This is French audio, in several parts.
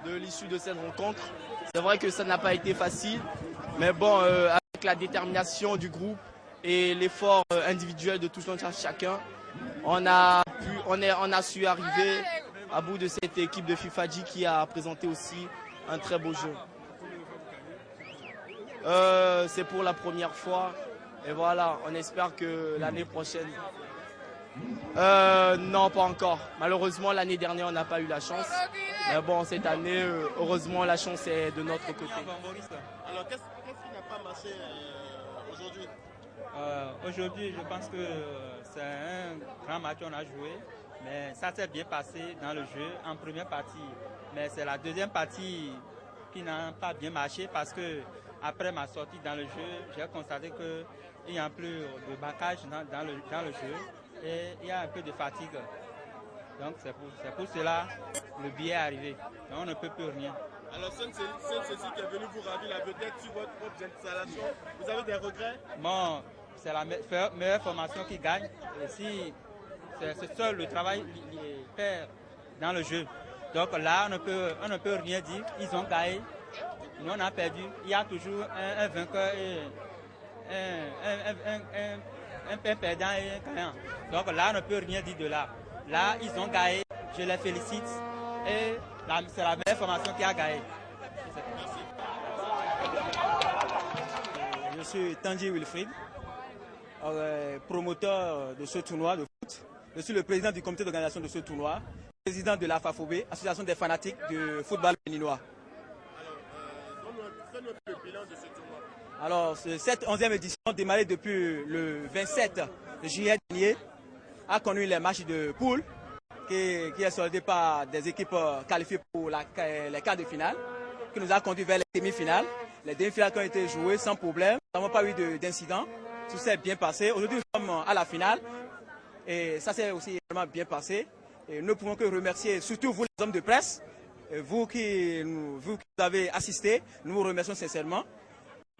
De l'issue de cette rencontre. C'est vrai que ça n'a pas été facile, mais bon, avec la détermination du groupe et l'effort individuel de tous chacun, on a su arriver à bout de cette équipe de FIFADji qui a présenté aussi un très beau jeu. C'est pour la première fois et voilà, on espère que l'année prochaine... non, pas encore. Malheureusement, l'année dernière, on n'a pas eu la chance. Mais bon, cette année, heureusement, la chance est de notre côté. Alors, qu'est-ce qui n'a pas marché aujourd'hui? Aujourd'hui, je pense que c'est un grand match qu'on a joué. Mais ça s'est bien passé dans le jeu en première partie. Mais c'est la deuxième partie qui n'a pas bien marché parce que après ma sortie dans le jeu, j'ai constaté qu'il n'y a plus de baccage dans le jeu. Et il y a un peu de fatigue. Donc c'est pour cela que le billet est arrivé. Donc on ne peut plus rien. Alors ceci qui est venu vous ravir la vedette sur votre propre installation, vous avez des regrets? Bon, c'est la meilleure formation qui gagne. Et si c'est seul le travail qui perd dans le jeu. Donc là, on ne peut rien dire. Ils ont gagné, nous on a perdu. Il y a toujours un vainqueur et un perdant et un gagnant. Donc là, on ne peut rien dire de là. Là, ils ont gagné, je les félicite. Et c'est la meilleure formation qui a gagné. Je suis Tanji Wilfried, promoteur de ce tournoi de foot. Je suis le président du comité d'organisation de ce tournoi, président de l'AFAFOB, Association des fanatiques de football béninois. Alors, donne-nous le bilan de ce tournoi. Alors, cette 11e édition, démarrée depuis le 27 juillet dernier, a connu les matchs de poule qui est soldé par des équipes qualifiées pour les quarts de finale, qui nous a conduit vers les demi-finales. Les demi-finales qui ont été jouées sans problème, nous n'avons pas eu d'incident, tout s'est bien passé. Aujourd'hui, nous sommes à la finale et ça s'est aussi vraiment bien passé. Et nous ne pouvons que remercier surtout vous les hommes de presse, vous qui avez assisté, nous vous remercions sincèrement.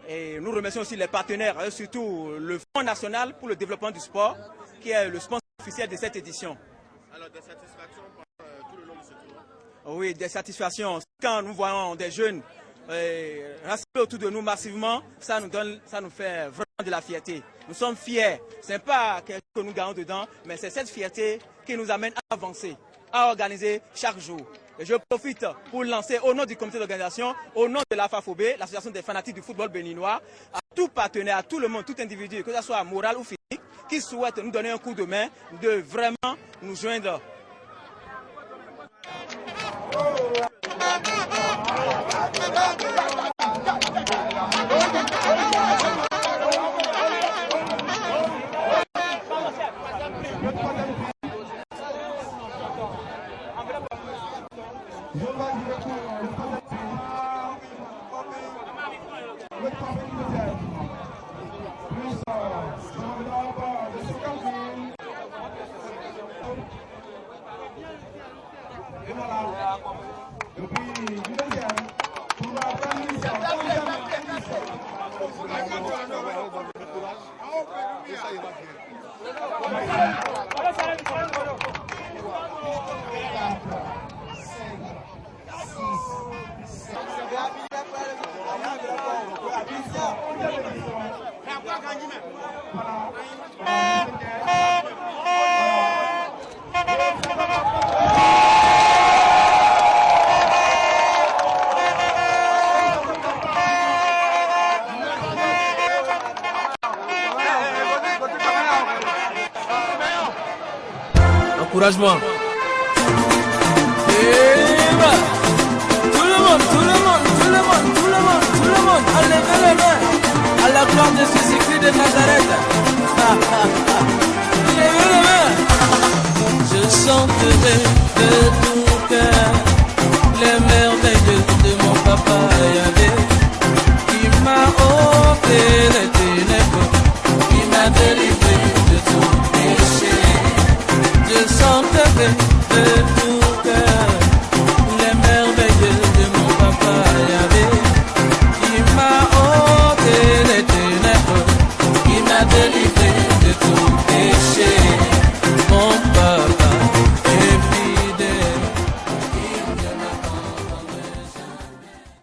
Et nous remercions aussi les partenaires, et surtout le Fonds national pour le développement du sport, qui est le sponsor officiel de cette édition. Alors, des satisfactions tout le long de ce tournoi? Oui, des satisfactions. Quand nous voyons des jeunes rassemblés autour de nous massivement, ça nous fait vraiment de la fierté. Nous sommes fiers. Ce n'est pas quelque chose que nous gagnons dedans, mais c'est cette fierté qui nous amène à avancer, à organiser chaque jour. Et je profite pour lancer au nom du comité d'organisation, au nom de l'AFAFOB, l'association des fanatiques du football béninois, à tout partenaire, à tout le monde, tout individu, que ce soit moral ou physique, qui souhaite nous donner un coup de main, de vraiment nous joindre. Encouragement. Tout le monde, enlevez les mains à la gloire de Jésus-Christ de Nazareth. Levez les mains. Je chanterai de tout cœur les merveilles de mon papa Yahvé, qui m'a ôté les ténèbres, qui m'a délivré de tout péché. Je chanterai